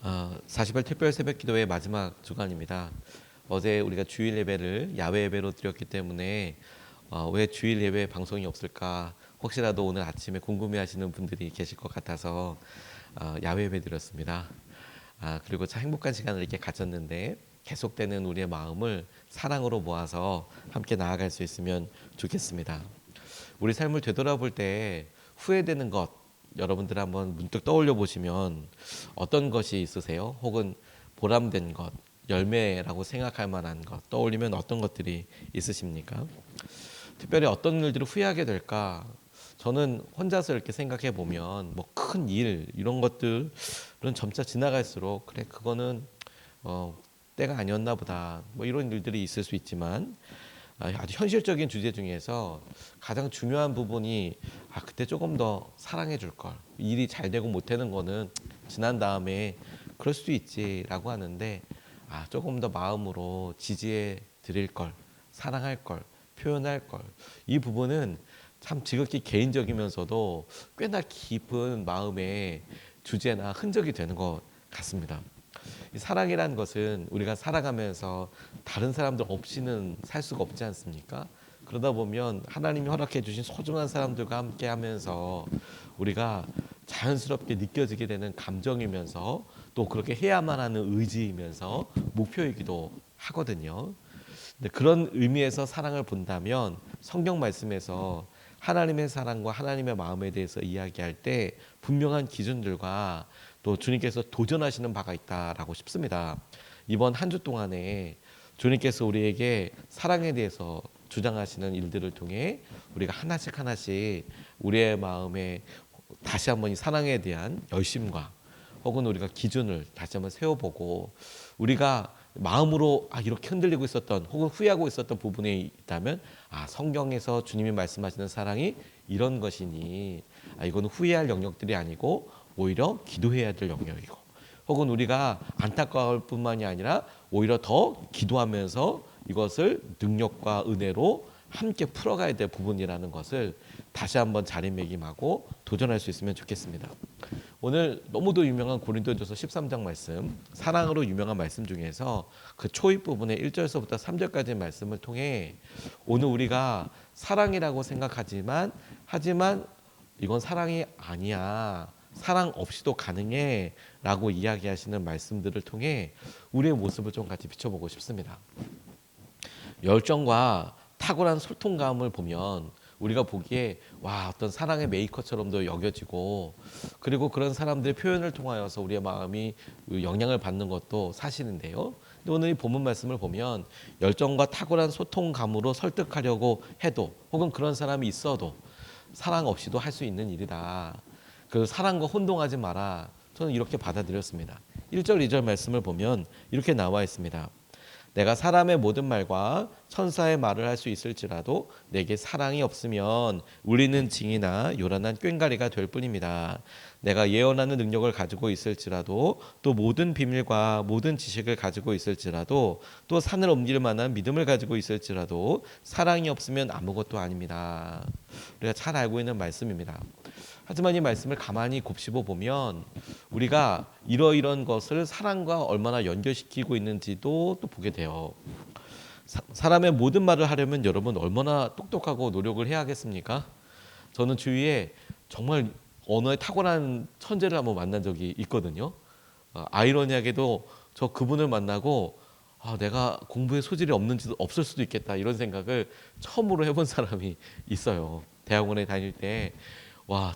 40일 특별 새벽 기도의 마지막 주간입니다. 어제 우리가 주일 예배를 야외 예배로 드렸기 때문에 왜 주일 예배 방송이 없을까 혹시라도 오늘 아침에 궁금해하시는 분들이 계실 것 같아서 야외 예배 드렸습니다. 그리고 참 행복한 시간을 이렇게 가졌는데 계속되는 우리의 마음을 사랑으로 모아서 함께 나아갈 수 있으면 좋겠습니다. 우리 삶을 되돌아볼 때 후회되는 것 여러분들 한번 문득 떠올려 보시면 어떤 것이 있으세요? 혹은 보람된 것, 열매라고 생각할 만한 것 떠올리면 어떤 것들이 있으십니까? 특별히 어떤 일들을 후회하게 될까? 저는 혼자서 이렇게 생각해 보면 뭐 큰 일 이런 것들은 점차 지나갈수록 그래 그거는 때가 아니었나 보다 뭐 이런 일들이 있을 수 있지만 아주 현실적인 주제 중에서 가장 중요한 부분이 그때 조금 더 사랑해 줄 걸. 일이 잘 되고 못 되는 거는 지난 다음에 그럴 수도 있지라고 하는데 조금 더 마음으로 지지해 드릴 걸, 사랑할 걸, 표현할 걸. 이 부분은 참 지극히 개인적이면서도 꽤나 깊은 마음의 주제나 흔적이 되는 것 같습니다. 사랑이라는 것은 우리가 살아가면서 다른 사람들 없이는 살 수가 없지 않습니까? 그러다 보면 하나님이 허락해 주신 소중한 사람들과 함께 하면서 우리가 자연스럽게 느껴지게 되는 감정이면서 또 그렇게 해야만 하는 의지이면서 목표이기도 하거든요. 근데 그런 의미에서 사랑을 본다면 성경 말씀에서 하나님의 사랑과 하나님의 마음에 대해서 이야기할 때 분명한 기준들과 또 주님께서 도전하시는 바가 있다라고 싶습니다. 이번 한 주 동안에 주님께서 우리에게 사랑에 대해서 주장하시는 일들을 통해 우리가 하나씩 하나씩 우리의 마음에 다시 한번 이 사랑에 대한 열심과 혹은 우리가 기준을 다시 한번 세워보고 우리가 마음으로 이렇게 흔들리고 있었던 혹은 후회하고 있었던 부분이 있다면 성경에서 주님이 말씀하시는 사랑이 이런 것이니 이거는 후회할 영역들이 아니고 오히려 기도해야 될 영역이고 혹은 우리가 안타까울 뿐만이 아니라 오히려 더 기도하면서 이것을 능력과 은혜로 함께 풀어가야 될 부분이라는 것을 다시 한번 자리매김하고 도전할 수 있으면 좋겠습니다. 오늘 너무도 유명한 고린도전서 13장 말씀, 사랑으로 유명한 말씀 중에서 그 초입 부분의 1절서부터 3절까지의 말씀을 통해 오늘 우리가 사랑이라고 생각하지만 이건 사랑이 아니야. 사랑 없이도 가능해 라고 이야기하시는 말씀들을 통해 우리의 모습을 좀 같이 비춰보고 싶습니다. 열정과 탁월한 소통감을 보면 우리가 보기에 어떤 사랑의 메이커처럼도 여겨지고 그리고 그런 사람들의 표현을 통하여서 우리의 마음이 영향을 받는 것도 사실인데요. 근데 오늘 이 본문 말씀을 보면 열정과 탁월한 소통감으로 설득하려고 해도 혹은 그런 사람이 있어도 사랑 없이도 할 수 있는 일이다. 그 사랑과 혼동하지 마라. 저는 이렇게 받아들였습니다. 1절 2절 말씀을 보면 이렇게 나와 있습니다. 내가 사람의 모든 말과 천사의 말을 할 수 있을지라도 내게 사랑이 없으면 울리는 징이나 요란한 꽹과리가 될 뿐입니다. 내가 예언하는 능력을 가지고 있을지라도 또 모든 비밀과 모든 지식을 가지고 있을지라도 또 산을 옮길 만한 믿음을 가지고 있을지라도 사랑이 없으면 아무것도 아닙니다. 우리가 잘 알고 있는 말씀입니다. 하지만 이 말씀을 가만히 곱씹어 보면 우리가 이러이런 것을 사랑과 얼마나 연결시키고 있는지도 또 보게 돼요. 사람의 모든 말을 하려면 여러분 얼마나 똑똑하고 노력을 해야 하겠습니까? 저는 주위에 정말 언어에 탁월한 천재를 한번 만난 적이 있거든요. 아이러니하게도 저 그분을 만나고 내가 공부에 소질이 없을 수도 있겠다 이런 생각을 처음으로 해본 사람이 있어요. 대학원에 다닐 때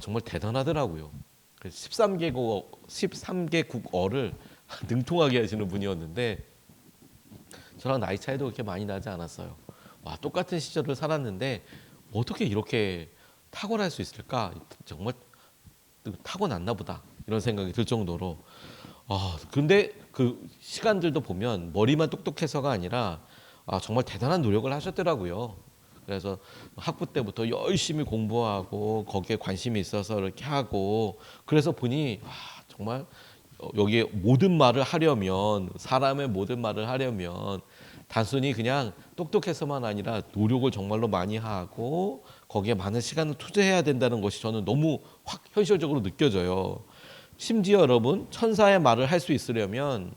정말 대단하더라고요. 13개국어를 능통하게 하시는 분이었는데 저랑 나이 차이도 그렇게 많이 나지 않았어요. 똑같은 시절을 살았는데 어떻게 이렇게 탁월할 수 있을까? 정말 타고났나 보다 이런 생각이 들 정도로 근데 그 시간들도 보면 머리만 똑똑해서가 아니라 정말 대단한 노력을 하셨더라고요. 그래서 학부 때부터 열심히 공부하고 거기에 관심이 있어서 이렇게 하고 그래서 보니 정말 여기에 모든 말을 하려면 사람의 모든 말을 하려면 단순히 그냥 똑똑해서만 아니라 노력을 정말로 많이 하고 거기에 많은 시간을 투자해야 된다는 것이 저는 너무 확 현실적으로 느껴져요. 심지어 여러분 천사의 말을 할 수 있으려면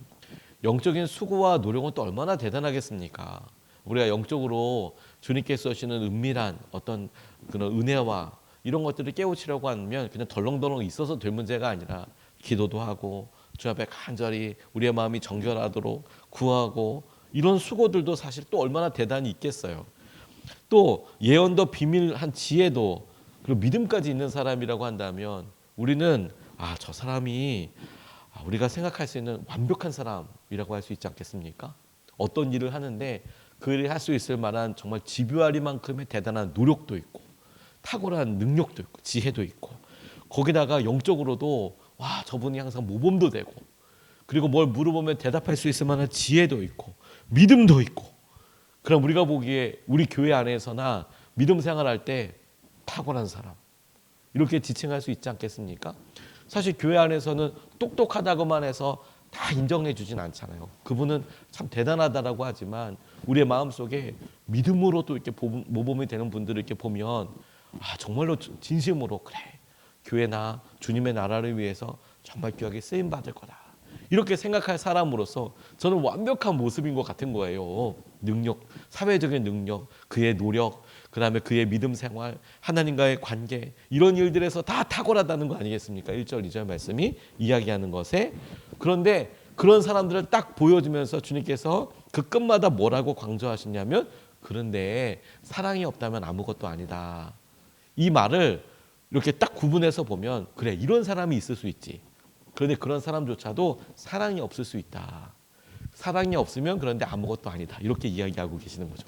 영적인 수고와 노력은 또 얼마나 대단하겠습니까? 우리가 영적으로 주님께서 주시는 은밀한 어떤 그런 은혜와 이런 것들을 깨우치려고 하면 그냥 덜렁덜렁 있어서 될 문제가 아니라 기도도 하고 주 앞에 간절히 우리의 마음이 정결하도록 구하고 이런 수고들도 사실 또 얼마나 대단히 있겠어요. 또 예언도 비밀한 지혜도 그리고 믿음까지 있는 사람이라고 한다면 우리는 저 사람이 우리가 생각할 수 있는 완벽한 사람이라고 할 수 있지 않겠습니까? 어떤 일을 하는데 그 일을 할 수 있을 만한 정말 집요하리만큼의 대단한 노력도 있고 탁월한 능력도 있고 지혜도 있고 거기다가 영적으로도 저분이 항상 모범도 되고 그리고 뭘 물어보면 대답할 수 있을 만한 지혜도 있고 믿음도 있고 그럼 우리가 보기에 우리 교회 안에서나 믿음 생활할 때 탁월한 사람 이렇게 지칭할 수 있지 않겠습니까? 사실 교회 안에서는 똑똑하다고만 해서 다 인정해 주진 않잖아요. 그분은 참 대단하다라고 하지만 우리의 마음속에 믿음으로 또 이렇게 모범이 되는 분들을 이렇게 보면 정말로 진심으로 그래 교회나 주님의 나라를 위해서 정말 귀하게 쓰임 받을 거다. 이렇게 생각할 사람으로서 저는 완벽한 모습인 것 같은 거예요. 능력, 사회적인 능력, 그의 노력, 그 다음에 그의 믿음 생활, 하나님과의 관계 이런 일들에서 다 탁월하다는 거 아니겠습니까? 1절, 2절 말씀이 이야기하는 것에 그런데 그런 사람들을 딱 보여주면서 주님께서 그 끝마다 뭐라고 강조하시냐면 그런데 사랑이 없다면 아무것도 아니다. 이 말을 이렇게 딱 구분해서 보면 그래 이런 사람이 있을 수 있지. 그런데 그런 사람조차도 사랑이 없을 수 있다. 사랑이 없으면 그런데 아무것도 아니다. 이렇게 이야기하고 계시는 거죠.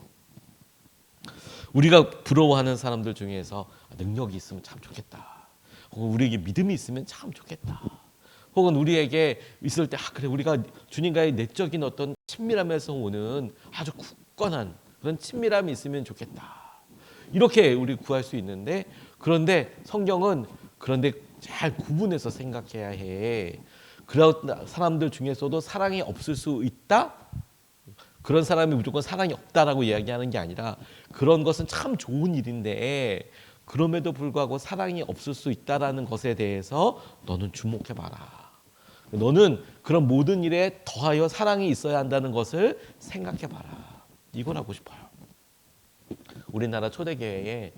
우리가 부러워하는 사람들 중에서 능력이 있으면 참 좋겠다. 혹은 우리에게 믿음이 있으면 참 좋겠다. 혹은 우리에게 있을 때 그래 우리가 주님과의 내적인 어떤 친밀함에서 오는 아주 굳건한 그런 친밀함이 있으면 좋겠다. 이렇게 우리 구할 수 있는데 그런데 성경은 그런데 잘 구분해서 생각해야 해. 그런 사람들 중에서도 사랑이 없을 수 있다? 그런 사람이 무조건 사랑이 없다라고 이야기하는 게 아니라 그런 것은 참 좋은 일인데 그럼에도 불구하고 사랑이 없을 수 있다라는 것에 대해서 너는 주목해봐라. 너는 그런 모든 일에 더하여 사랑이 있어야 한다는 것을 생각해봐라. 이걸 하고 싶어요. 우리나라 초대교회에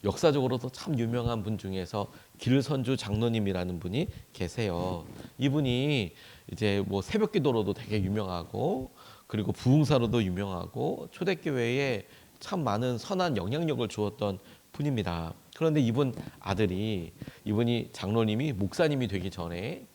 역사적으로도 참 유명한 분 중에서 길선주 장로님이라는 분이 계세요. 이분이 이제 뭐 새벽기도로도 되게 유명하고 그리고 부흥사로도 유명하고 초대교회에 참 많은 선한 영향력을 주었던 분입니다. 그런데 이분이 장로님이 목사님이 되기 전에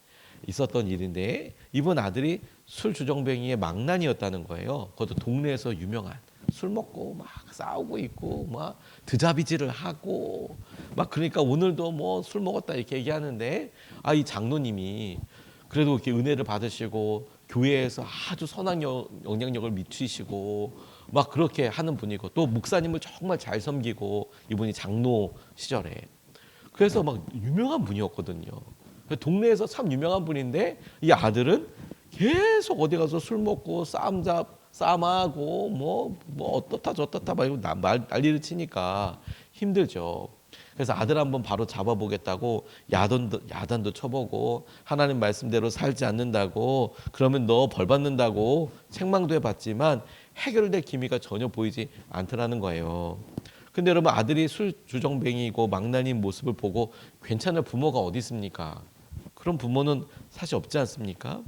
있었던 일인데 이분 아들이 술 주정뱅이의 망난이었다는 거예요. 그것도 동네에서 유명한 술 먹고 막 싸우고 있고 막 드자비질을 하고 막 그러니까 오늘도 뭐 술 먹었다 이렇게 얘기하는데 이 장로님이 그래도 이렇게 은혜를 받으시고 교회에서 아주 선한 영향력을 미치시고 막 그렇게 하는 분이고 또 목사님을 정말 잘 섬기고 이분이 장로 시절에 그래서 막 유명한 분이었거든요. 동네에서 참 유명한 분인데 이 아들은 계속 어디 가서 술 먹고 싸움하고 뭐 어떻다 저떻다 막 이러고 난리를 치니까 힘들죠. 그래서 아들 한번 바로 잡아보겠다고 야단도 쳐보고 하나님 말씀대로 살지 않는다고 그러면 너 벌 받는다고 책망도 해봤지만 해결될 기미가 전혀 보이지 않더라는 거예요. 근데 여러분 아들이 술 주정뱅이고 망나니인 모습을 보고 괜찮을 부모가 어디 있습니까? 그런 부모는 사실 없지 않습니까?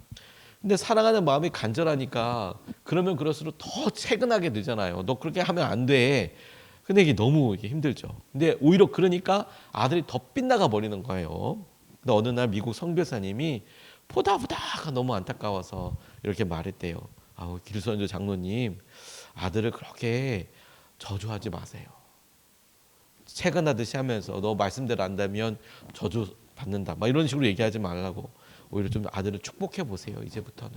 근데 사랑하는 마음이 간절하니까 그러면 그럴수록 더 채근하게 되잖아요. 너 그렇게 하면 안 돼. 근데 이게 너무 힘들죠. 근데 오히려 그러니까 아들이 더 빗나가 버리는 거예요. 근데 어느 날 미국 선교사님이 보다가 너무 안타까워서 이렇게 말했대요. 길선주 장로님, 아들을 그렇게 저주하지 마세요. 채근하듯이 하면서 너 말씀대로 안다면 저주 받는다. 막 이런 식으로 얘기하지 말라고 오히려 좀 아들을 축복해 보세요. 이제부터는.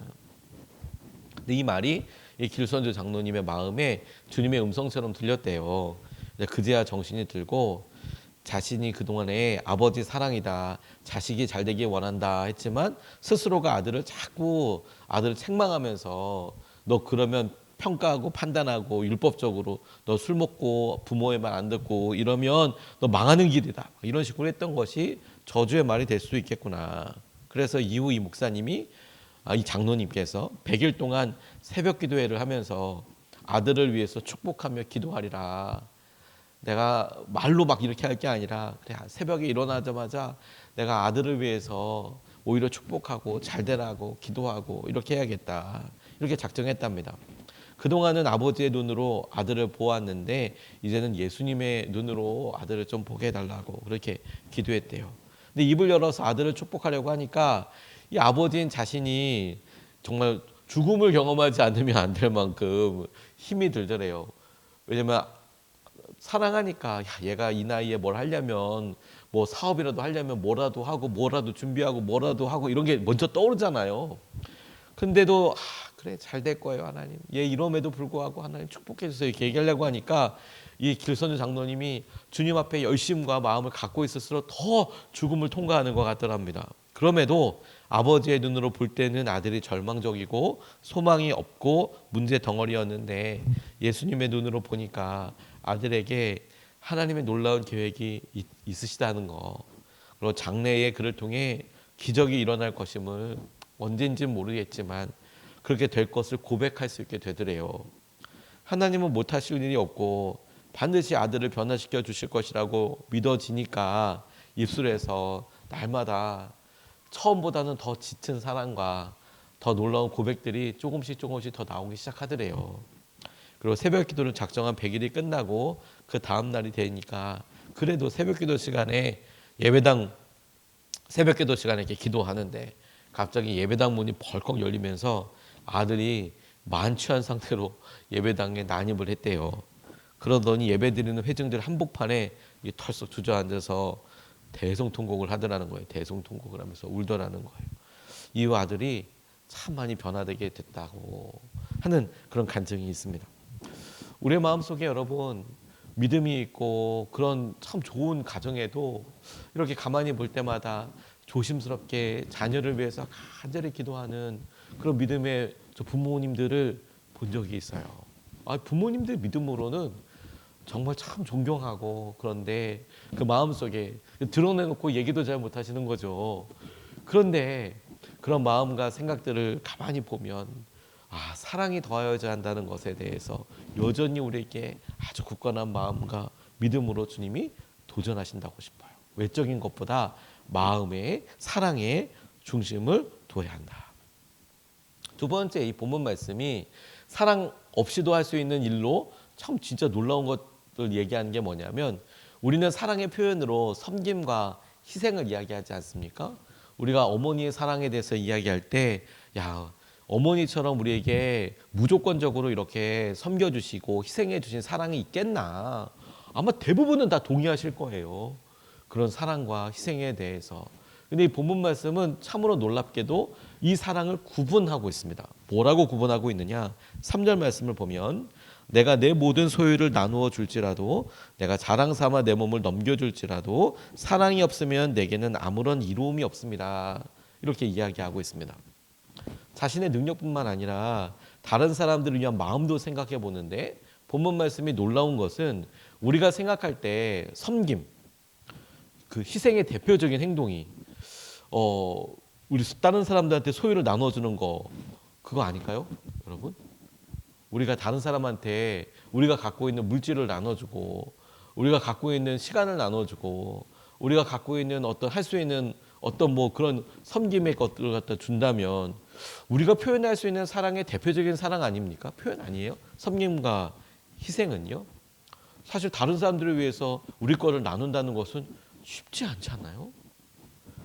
근데 이 말이 이 길선주 장로님의 마음에 주님의 음성처럼 들렸대요. 그제야 정신이 들고 자신이 그동안에 아버지 사랑이다, 자식이 잘 되길 원한다 했지만 스스로가 자꾸 아들을 책망하면서 너 그러면 평가하고 판단하고 율법적으로 너 술 먹고 부모의 말 안 듣고 이러면 너 망하는 길이다. 이런 식으로 했던 것이 저주의 말이 될 수 있겠구나. 그래서 이후 이 목사님이 이 장로님께서 100일 동안 새벽 기도회를 하면서 아들을 위해서 축복하며 기도하리라. 내가 말로 막 이렇게 할 게 아니라 그래, 새벽에 일어나자마자 내가 아들을 위해서 오히려 축복하고 잘 되라고 기도하고 이렇게 해야겠다. 이렇게 작정했답니다. 그동안은 아버지의 눈으로 아들을 보았는데 이제는 예수님의 눈으로 아들을 좀 보게 해달라고 그렇게 기도했대요. 근데 입을 열어서 아들을 축복하려고 하니까 이 아버지인 자신이 정말 죽음을 경험하지 않으면 안 될 만큼 힘이 들더래요. 왜냐면 사랑하니까 야, 얘가 이 나이에 뭘 하려면 뭐 사업이라도 하려면 뭐라도 하고 뭐라도 준비하고 뭐라도 하고 이런 게 먼저 떠오르잖아요. 근데도 그래 잘 될 거예요 하나님. 얘 이럼에도 불구하고 하나님 축복해 주세요 이렇게 얘기하려고 하니까 이 길선주 장로님이 주님 앞에 열심과 마음을 갖고 있을수록 더 죽음을 통과하는 것 같더랍니다. 그럼에도 아버지의 눈으로 볼 때는 아들이 절망적이고 소망이 없고 문제 덩어리였는데 예수님의 눈으로 보니까 아들에게 하나님의 놀라운 계획이 있으시다는 거, 그리고 장래에 그를 통해 기적이 일어날 것임을 언젠지는 모르겠지만 그렇게 될 것을 고백할 수 있게 되더래요. 하나님은 못하실 일이 없고 반드시 아들을 변화시켜 주실 것이라고 믿어지니까 입술에서 날마다 처음보다는 더 짙은 사랑과 더 놀라운 고백들이 조금씩 더 나오기 시작하더래요. 그리고 새벽 기도를 작정한 100일이 끝나고 그 다음 날이 되니까 그래도 새벽 기도 시간에 새벽 기도 시간에 이렇게 기도하는데 갑자기 예배당 문이 벌컥 열리면서 아들이 만취한 상태로 예배당에 난입을 했대요. 그러더니 예배드리는 회중들 한복판에 털썩 주저앉아서 대성통곡을 하더라는 거예요. 대성통곡을 하면서 울더라는 거예요. 이후 아들이 참 많이 변화되게 됐다고 하는 그런 간증이 있습니다. 우리의 마음속에 여러분 믿음이 있고 그런 참 좋은 가정에도 이렇게 가만히 볼 때마다 조심스럽게 자녀를 위해서 간절히 기도하는 그런 믿음의 부모님들을 본 적이 있어요. 부모님들 믿음으로는 정말 참 존경하고 그런데 그 마음속에 드러내놓고 얘기도 잘 못하시는 거죠. 그런데 그런 마음과 생각들을 가만히 보면 사랑이 더하여져야 한다는 것에 대해서 여전히 우리에게 아주 굳건한 마음과 믿음으로 주님이 도전하신다고 싶어요. 외적인 것보다 마음의 사랑의 중심을 둬야 한다. 두 번째 이 본문 말씀이 사랑 없이도 할 수 있는 일로 참 진짜 놀라운 것을 얘기하는 게 뭐냐면 우리는 사랑의 표현으로 섬김과 희생을 이야기하지 않습니까? 우리가 어머니의 사랑에 대해서 이야기할 때 어머니처럼 우리에게 무조건적으로 이렇게 섬겨주시고 희생해주신 사랑이 있겠나? 아마 대부분은 다 동의하실 거예요. 그런 사랑과 희생에 대해서. 근데 이 본문 말씀은 참으로 놀랍게도 이 사랑을 구분하고 있습니다. 뭐라고 구분하고 있느냐? 3절 말씀을 보면 내가 내 모든 소유를 나누어 줄지라도 내가 자랑 삼아 내 몸을 넘겨줄지라도 사랑이 없으면 내게는 아무런 이로움이 없습니다. 이렇게 이야기하고 있습니다. 자신의 능력뿐만 아니라 다른 사람들을 위한 마음도 생각해 보는데 본문 말씀이 놀라운 것은 우리가 생각할 때 섬김, 그 희생의 대표적인 행동이 우리 다른 사람들한테 소유를 나눠주는 거 그거 아닐까요? 여러분? 우리가 다른 사람한테 우리가 갖고 있는 물질을 나눠주고 우리가 갖고 있는 시간을 나눠주고 우리가 갖고 있는 할 수 있는 그런 섬김의 것들을 갖다 준다면 우리가 표현할 수 있는 사랑의 대표적인 사랑 아닙니까? 표현 아니에요? 섬김과 희생은요? 사실 다른 사람들을 위해서 우리 거를 나눈다는 것은 쉽지 않잖아요.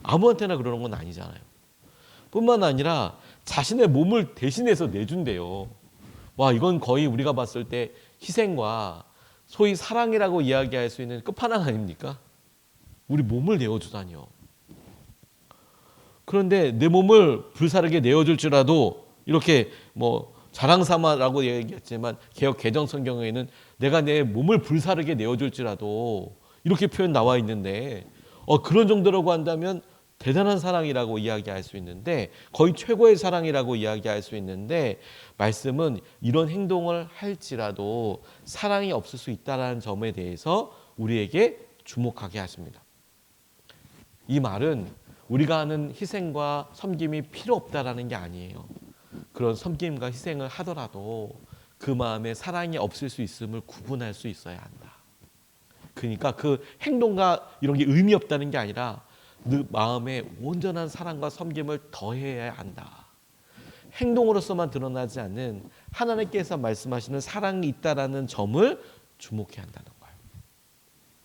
아무한테나 그러는 건 아니잖아요. 뿐만 아니라 자신의 몸을 대신해서 내준대요. 이건 거의 우리가 봤을 때 희생과 소위 사랑이라고 이야기할 수 있는 끝판왕 아닙니까? 우리 몸을 내어주다니요. 그런데 내 몸을 불사르게 내어줄지라도 이렇게 자랑 삼아라고 얘기했지만 개역 개정 성경에는 내가 내 몸을 불사르게 내어줄지라도 이렇게 표현 나와 있는데 그런 정도라고 한다면 대단한 사랑이라고 이야기할 수 있는데 거의 최고의 사랑이라고 이야기할 수 있는데 말씀은 이런 행동을 할지라도 사랑이 없을 수 있다는 점에 대해서 우리에게 주목하게 하십니다. 이 말은 우리가 하는 희생과 섬김이 필요 없다라는 게 아니에요. 그런 섬김과 희생을 하더라도 그 마음에 사랑이 없을 수 있음을 구분할 수 있어야 한다. 그러니까 그 행동과 이런 게 의미 없다는 게 아니라 그 마음에 온전한 사랑과 섬김을 더해야 한다. 행동으로서만 드러나지 않는 하나님께서 말씀하시는 사랑이 있다라는 점을 주목해야 한다는 거예요.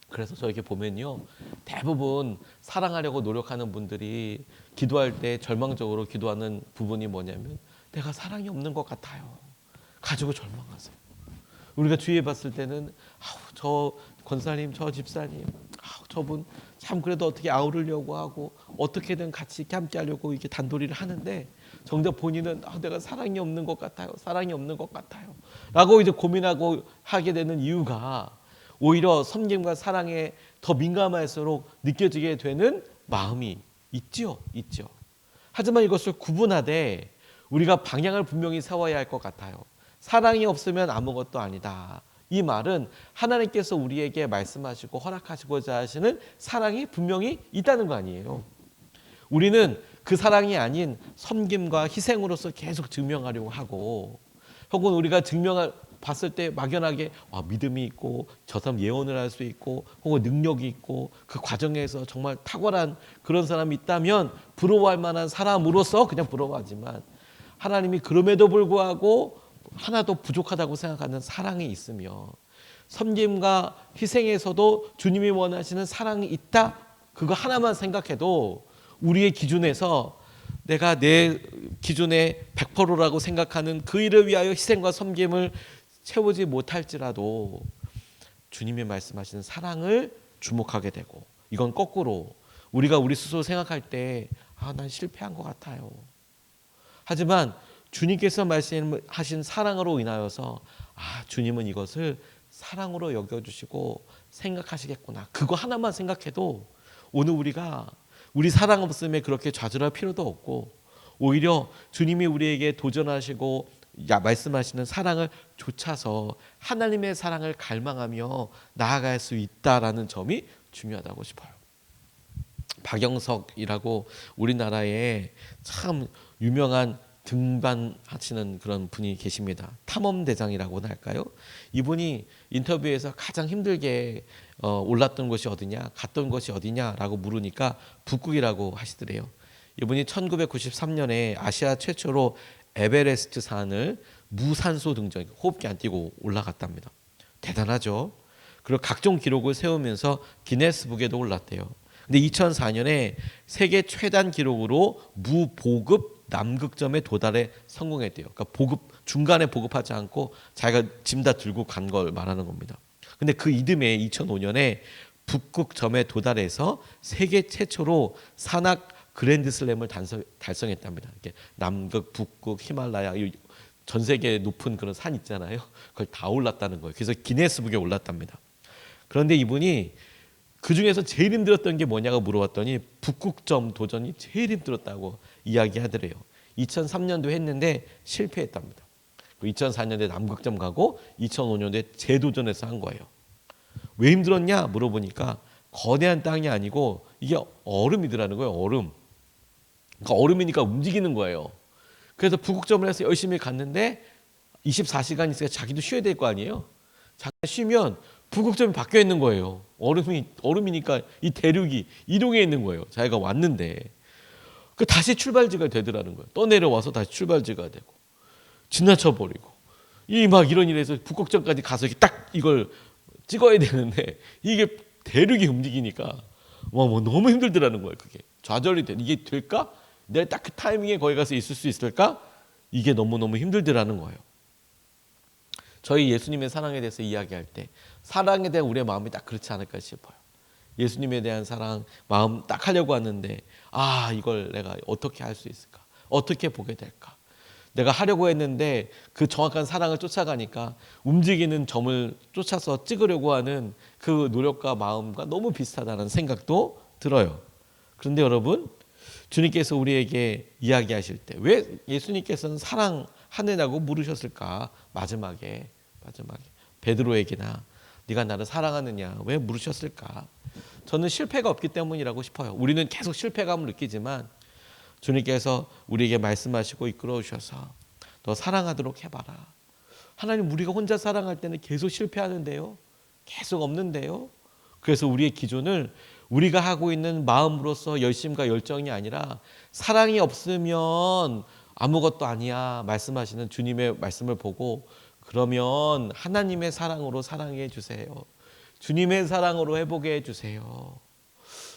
그래서 저에게 보면요, 대부분 사랑하려고 노력하는 분들이 기도할 때 절망적으로 기도하는 부분이 뭐냐면 내가 사랑이 없는 것 같아요. 가지고 절망하세요. 우리가 주위에 봤을 때는 저 권사님, 저 집사님, 저분 참 그래도 어떻게 아우르려고 하고 어떻게든 같이 이렇게 함께 하려고 이렇게 단도리를 하는데 정작 본인은 내가 사랑이 없는 것 같아요. 사랑이 없는 것 같아요. 라고 이제 고민하고 하게 되는 이유가 오히려 섬김과 사랑에 더 민감할수록 느껴지게 되는 마음이 있죠. 하지만 이것을 구분하되 우리가 방향을 분명히 세워야 할 것 같아요. 사랑이 없으면 아무것도 아니다. 이 말은 하나님께서 우리에게 말씀하시고 허락하시고자 하시는 사랑이 분명히 있다는 거 아니에요. 우리는 그 사랑이 아닌 섬김과 희생으로서 계속 증명하려고 하고, 혹은 우리가 증명을 봤을 때 막연하게 믿음이 있고 저 사람 예언을 할 수 있고 혹은 능력이 있고 그 과정에서 정말 탁월한 그런 사람이 있다면 부러워할 만한 사람으로서 그냥 부러워하지만, 하나님이 그럼에도 불구하고 하나도 부족하다고 생각하는 사랑이 있으며 섬김과 희생에서도 주님이 원하시는 사랑이 있다, 그거 하나만 생각해도 우리의 기준에서 내가 내 기준에 100%라고 생각하는 그 일을 위하여 희생과 섬김을 채우지 못할지라도 주님이 말씀하시는 사랑을 주목하게 되고, 이건 거꾸로 우리가 우리 스스로 생각할 때 난 실패한 것 같아요. 하지만 주님께서 말씀하신 사랑으로 인하여서 주님은 이것을 사랑으로 여겨주시고 생각하시겠구나, 그거 하나만 생각해도 오늘 우리가 우리 사랑 없음에 그렇게 좌절할 필요도 없고, 오히려 주님이 우리에게 도전하시고 말씀하시는 사랑을 좇아서 하나님의 사랑을 갈망하며 나아갈 수 있다라는 점이 중요하다고 싶어요. 박영석이라고 우리나라에 참 유명한 등반하시는 그런 분이 계십니다. 탐험대장이라고나 할까요? 이분이 인터뷰에서 가장 힘들게 올랐던 곳이 어디냐, 갔던 곳이 어디냐라고 물으니까 북극이라고 하시더래요. 이분이 1993년에 아시아 최초로 에베레스트 산을 무산소 등정, 호흡기 안 띄고 올라갔답니다. 대단하죠. 그리고 각종 기록을 세우면서 기네스북에도 올랐대요. 근데 2004년에 세계 최단 기록으로 무보급 남극점에 도달해 성공했대요. 그러니까 중간에 보급하지 않고 자기가 짐 다 들고 간 걸 말하는 겁니다. 근데 그 이듬해 2005년에 북극점에 도달해서 세계 최초로 산악 그랜드슬램을 달성했답니다. 이렇게 남극, 북극, 히말라야, 전 세계 높은 그런 산 있잖아요. 그걸 다 올랐다는 거예요. 그래서 기네스북에 올랐답니다. 그런데 이분이 그 중에서 제일 힘들었던 게 뭐냐고 물어봤더니 북극점 도전이 제일 힘들었다고 이야기하더래요. 2003년도 했는데 실패했답니다. 2004년에 남극점 가고 2005년에 재도전해서 한 거예요. 왜 힘들었냐 물어보니까 거대한 땅이 아니고 이게 얼음이더라는 거예요. 얼음. 그러니까 얼음이니까 움직이는 거예요. 그래서 북극점을 해서 열심히 갔는데 24시간 있으니까 자기도 쉬어야 될 거 아니에요. 자기가 쉬면 북극점이 바뀌어 있는 거예요. 얼음이니까 이 대륙이 이동해 있는 거예요. 자기가 왔는데 그 다시 출발지가 되더라는 거예요. 떠내려와서 다시 출발지가 되고 지나쳐 버리고 이 막 이런 일에서 북극점까지 가서 딱 이걸 찍어야 되는데 이게 대륙이 움직이니까 뭐 너무 힘들더라는 거예요. 그게 좌절이 돼. 이게 될까? 내가 딱 그 타이밍에 거기 가서 있을 수 있을까? 이게 너무너무 힘들더라는 거예요. 저희 예수님의 사랑에 대해서 이야기할 때 사랑에 대한 우리의 마음이 딱 그렇지 않을까 싶어요. 예수님에 대한 사랑 마음 딱 하려고 하는데 이걸 내가 어떻게 할 수 있을까? 어떻게 보게 될까? 내가 하려고 했는데 그 정확한 사랑을 쫓아가니까 움직이는 점을 쫓아서 찍으려고 하는 그 노력과 마음과 너무 비슷하다는 생각도 들어요. 그런데 여러분, 주님께서 우리에게 이야기하실 때 왜 예수님께서는 사랑하느냐고 물으셨을까? 마지막에 베드로에게나 네가 나를 사랑하느냐 왜 물으셨을까? 저는 실패가 없기 때문이라고 싶어요. 우리는 계속 실패감을 느끼지만 주님께서 우리에게 말씀하시고 이끌어 주셔서 너 사랑하도록 해봐라. 하나님, 우리가 혼자 사랑할 때는 계속 실패하는데요. 계속 없는데요. 그래서 우리의 기준을 우리가 하고 있는 마음으로서 열심과 열정이 아니라 사랑이 없으면 아무것도 아니야 말씀하시는 주님의 말씀을 보고 그러면 하나님의 사랑으로 사랑해 주세요. 주님의 사랑으로 회복해 주세요.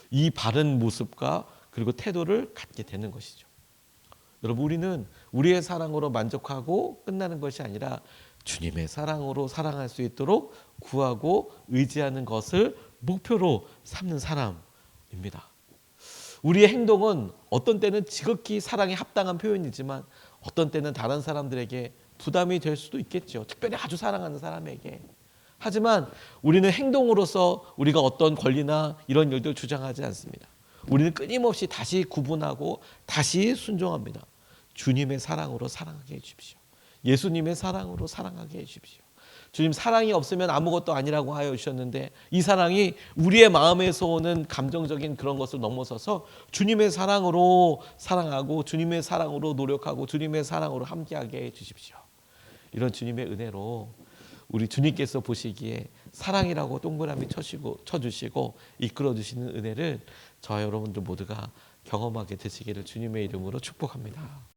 이 바른 모습과 그리고 태도를 갖게 되는 것이죠. 여러분, 우리는 우리의 사랑으로 만족하고 끝나는 것이 아니라 주님의 사랑으로 사랑할 수 있도록 구하고 의지하는 것을 목표로 삼는 사람입니다. 우리의 행동은 어떤 때는 지극히 사랑에 합당한 표현이지만 어떤 때는 다른 사람들에게 부담이 될 수도 있겠죠. 특별히 아주 사랑하는 사람에게. 하지만 우리는 행동으로서 우리가 어떤 권리나 이런 일들 주장하지 않습니다. 우리는 끊임없이 다시 구분하고 다시 순종합니다. 주님의 사랑으로 사랑하게 해주십시오. 예수님의 사랑으로 사랑하게 해주십시오. 주님, 사랑이 없으면 아무것도 아니라고 하여 주셨는데 이 사랑이 우리의 마음에서 오는 감정적인 그런 것을 넘어서서 주님의 사랑으로 사랑하고 주님의 사랑으로 노력하고 주님의 사랑으로 함께하게 해주십시오. 이런 주님의 은혜로 우리 주님께서 보시기에 사랑이라고 동그라미 쳐주시고 이끌어주시는 은혜를 저와 여러분들 모두가 경험하게 되시기를 주님의 이름으로 축복합니다.